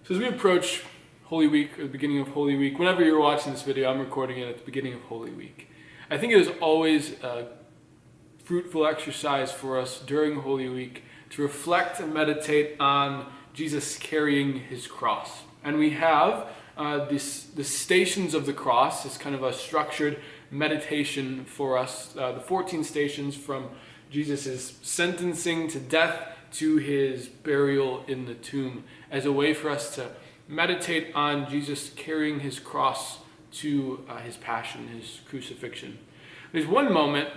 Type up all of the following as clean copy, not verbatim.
So as we approach Holy Week, or the beginning of Holy Week, whenever you're watching this video, I'm recording it at the beginning of Holy Week. I think it is always a fruitful exercise for us during Holy Week to reflect and meditate on Jesus carrying his cross. And we have the stations of the cross, this kind of a structured meditation for us, the 14 stations from Jesus' sentencing to death to his burial in the tomb, as a way for us to meditate on Jesus carrying his cross to his passion, his crucifixion. There's one moment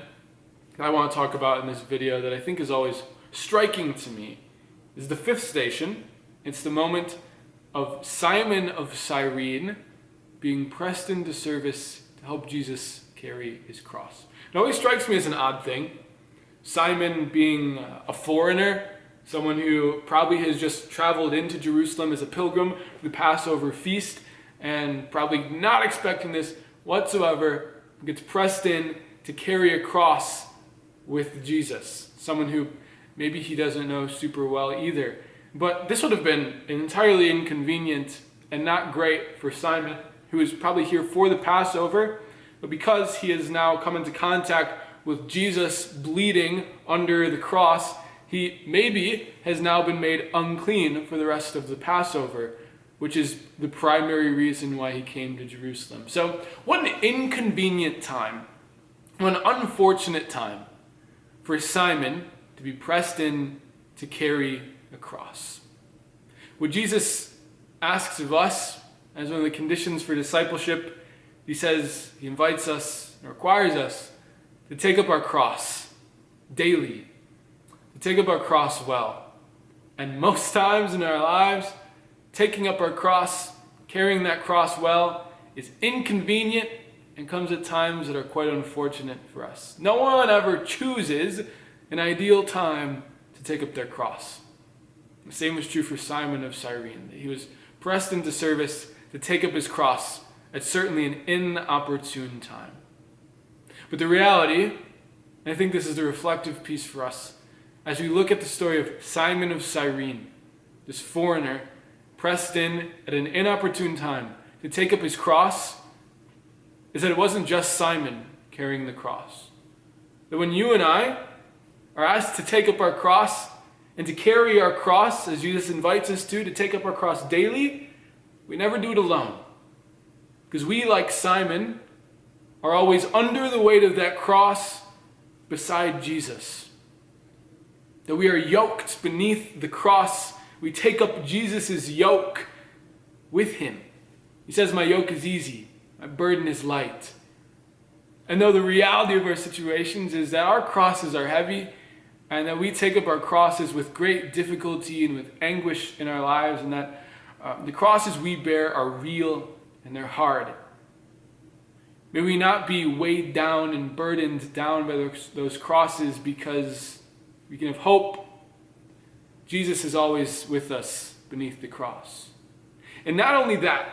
that I want to talk about in this video that I think is always striking to me. Is the fifth station. It's the moment of Simon of Cyrene being pressed into service to help Jesus carry his cross. It always strikes me as an odd thing. Simon being a foreigner, someone who probably has just traveled into Jerusalem as a pilgrim for the Passover feast, and probably not expecting this whatsoever, gets pressed in to carry a cross with Jesus. Someone who maybe he doesn't know super well either. But this would have been entirely inconvenient and not great for Simon, who is probably here for the Passover, but because he has now come into contact with Jesus bleeding under the cross, he maybe has now been made unclean for the rest of the Passover, which is the primary reason why he came to Jerusalem. So what an inconvenient time, what an unfortunate time for Simon to be pressed in to carry a cross. What Jesus asks of us as one of the conditions for discipleship, he invites us and requires us to take up our cross daily, to take up our cross well. And most times in our lives, taking up our cross, carrying that cross well, is inconvenient and comes at times that are quite unfortunate for us. No one ever chooses an ideal time to take up their cross. The same was true for Simon of Cyrene. He was pressed into service to take up his cross at certainly an inopportune time. But the reality, and I think this is the reflective piece for us, as we look at the story of Simon of Cyrene, this foreigner pressed in at an inopportune time to take up his cross, is that it wasn't just Simon carrying the cross. That when you and I are asked to take up our cross and to carry our cross, as Jesus invites us to take up our cross daily, we never do it alone. Because we, like Simon, are always under the weight of that cross beside Jesus. That we are yoked beneath the cross. We take up Jesus' yoke with him. He says, "My yoke is easy, my burden is light." And though the reality of our situations is that our crosses are heavy, and that we take up our crosses with great difficulty and with anguish in our lives, and that the crosses we bear are real and they're hard. May we not be weighed down and burdened down by those crosses, because we can have hope. Jesus is always with us beneath the cross. And not only that,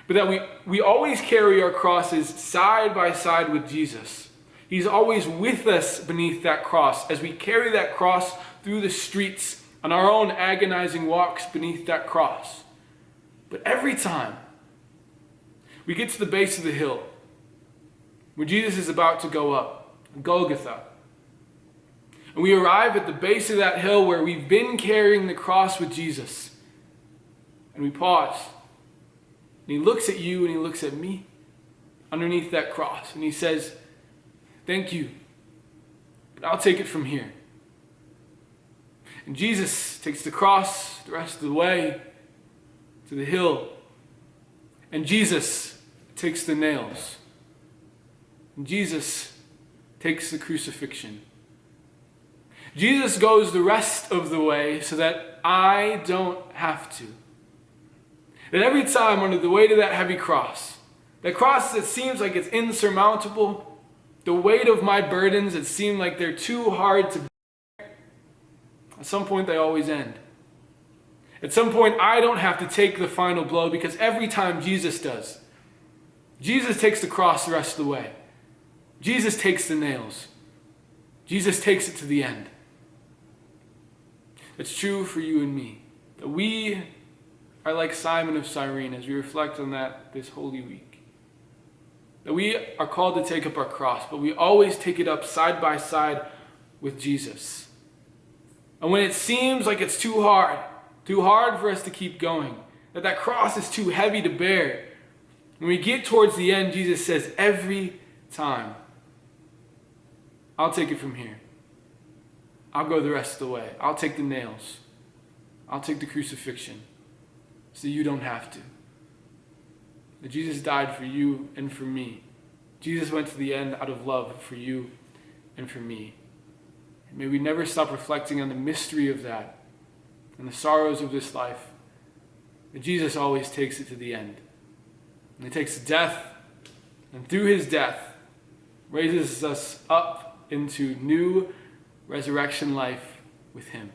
but that we always carry our crosses side by side with Jesus. He's always with us beneath that cross as we carry that cross through the streets on our own agonizing walks beneath that cross. But every time we get to the base of the hill where Jesus is about to go up, Golgotha, and we arrive at the base of that hill where we've been carrying the cross with Jesus, and we pause, and he looks at you and he looks at me underneath that cross, and he says, "Thank you, but I'll take it from here." And Jesus takes the cross the rest of the way to the hill, and Jesus takes the nails, and Jesus takes the crucifixion. Jesus goes the rest of the way so that I don't have to. That every time under the weight of that heavy cross, that cross that seems like it's insurmountable, the weight of my burdens that seem like they're too hard to bear, at some point they always end. At some point I don't have to take the final blow, because every time Jesus does, Jesus takes the cross the rest of the way. Jesus takes the nails. Jesus takes it to the end. It's true for you and me, that we are like Simon of Cyrene as we reflect on that this Holy Week. That we are called to take up our cross, but we always take it up side by side with Jesus. And when it seems like it's too hard for us to keep going, that cross is too heavy to bear, when we get towards the end, Jesus says, every time, I'll take it from here. I'll go the rest of the way. I'll take the nails. I'll take the crucifixion so you don't have to. That Jesus died for you and for me. Jesus went to the end out of love for you and for me. And may we never stop reflecting on the mystery of that and the sorrows of this life. That Jesus always takes it to the end. And he takes death, and through his death, raises us up into new resurrection life with him.